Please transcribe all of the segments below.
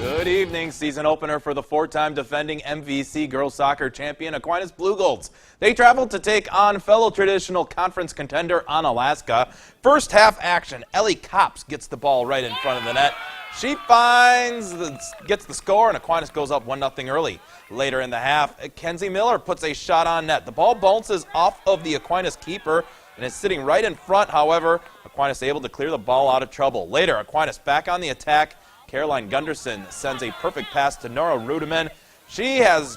Good evening. Season opener for the four-time defending MVC girls soccer champion Aquinas Blue Golds. They traveled to take on fellow traditional conference contender Onalaska. First half action, Ellie Kops gets the ball right in front of the net. She gets the score, and Aquinas goes up 1-0 early. Later in the half, Kenzie Miller puts a shot on net. The ball bounces off of the Aquinas keeper and is sitting right in front. However, Aquinas able to clear the ball out of trouble. Later, Aquinas back on the attack. Caroline Gunderson sends a perfect pass to Nora Rudeman. She has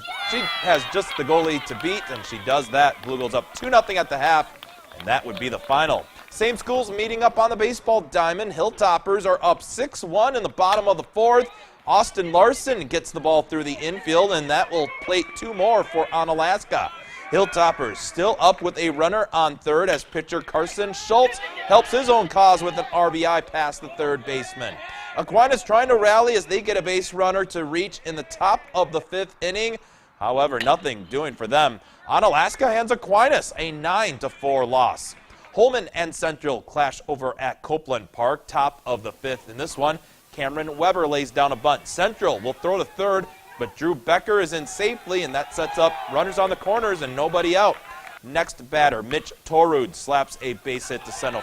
just the goalie to beat, and she does that. Blue Golds up 2-0 at the half, and that would be the final. Same schools meeting up on the baseball diamond. Hilltoppers are up 6-1 in the bottom of the fourth. Austin Larson gets the ball through the infield, and that will plate two more for Onalaska. Hilltoppers still up with a runner on third as pitcher Carson Schultz helps his own cause with an RBI past the third baseman. Aquinas trying to rally as they get a base runner to reach in the top of the fifth inning. However, nothing doing for them. Onalaska hands Aquinas a 9-4 loss. Holmen and Central clash over at Copeland Park, top of the fifth. In this one, Cameron Weber lays down a bunt. Central will throw to third, but Drew Becker is in safely, and that sets up runners on the corners and nobody out. Next batter, Mitch Torud slaps a base hit to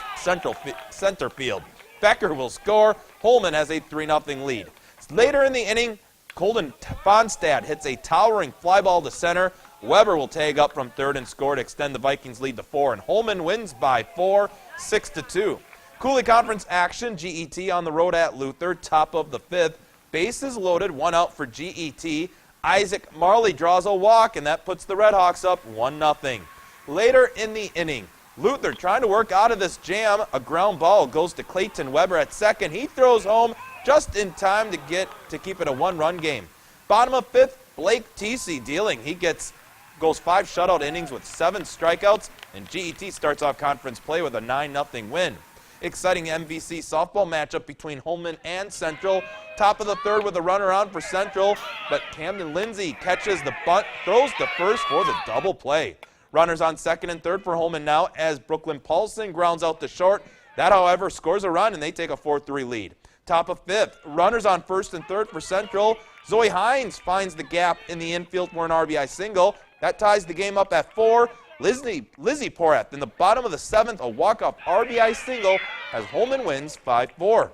center field. Becker will score. Holmen has a 3-0 lead. Later in the inning, Colden Fonstad hits a towering fly ball to center. Weber will tag up from third and score to extend the Vikings' lead to 4, and Holmen wins by 4, 6-2. Cooley Conference action, GET on the road at Luther, top of the fifth. Bases loaded, one out for GET. Isaac Marley draws a walk, and that puts the Redhawks up 1-0. Later in the inning, Luther trying to work out of this jam. A ground ball goes to Clayton Weber at second. He throws home just in time to keep it a one-run game. Bottom of fifth, Blake Teesey dealing. He goes 5 shutout innings with 7 strikeouts, and GET starts off conference play with a 9-0 win. Exciting MVC softball matchup between Holmen and Central. Top of the third with a runner on for Central, but Camden Lindsay catches the bunt, throws to first for the double play. Runners on second and third for Holmen now as Brooklyn Paulson grounds out to short. That, however, scores a run, and they take a 4-3 lead. Top of fifth, runners on first and third for Central. Zoe Hines finds the gap in the infield for an RBI single. That ties the game up at 4. Lizzie Porath in the bottom of the seventh, a walk-off RBI single as Holmen wins 5-4.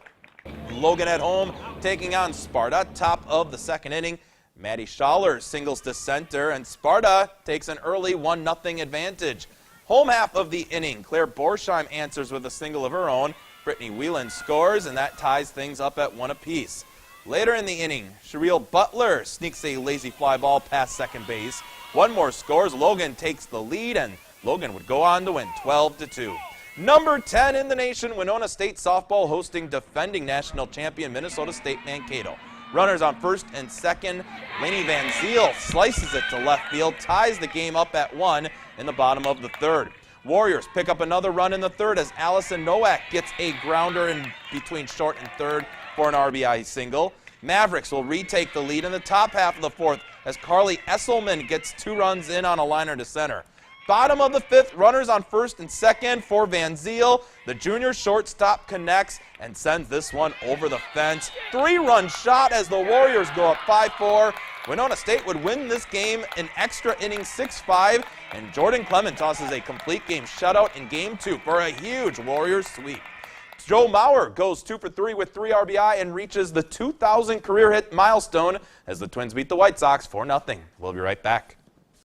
Logan at home taking on Sparta, top of the second inning. Maddie Schaller singles to center, and Sparta takes an early 1-0 advantage. Home half of the inning, Claire Borsheim answers with a single of her own. Brittany Whelan scores, and that ties things up at 1 apiece. Later in the inning, Sherrill Butler sneaks a lazy fly ball past second base. One more scores, Logan takes the lead, and Logan would go on to win 12-2. Number 10 in the nation, Winona State softball hosting defending national champion Minnesota State Mankato. Runners on first and second. Lainey Van Ziel slices it to left field, ties the game up at 1 in the bottom of the third. Warriors pick up another run in the third as Allison Nowak gets a grounder in between short and third for an RBI single. Mavericks will retake the lead in the top half of the fourth as Carly Esselman gets 2 runs in on a liner to center. Bottom of the fifth, runners on first and second for Van Ziel. The junior shortstop connects and sends this one over the fence. 3-run shot as the Warriors go up 5-4. Winona State would win this game in extra innings 6-5, and Jordan Clement tosses a complete game shutout in game 2 for a huge Warriors sweep. Joe Maurer goes 2 for 3 with 3 RBI and reaches the 2,000 career hit milestone as the Twins beat the White Sox 4-0. We'll be right back.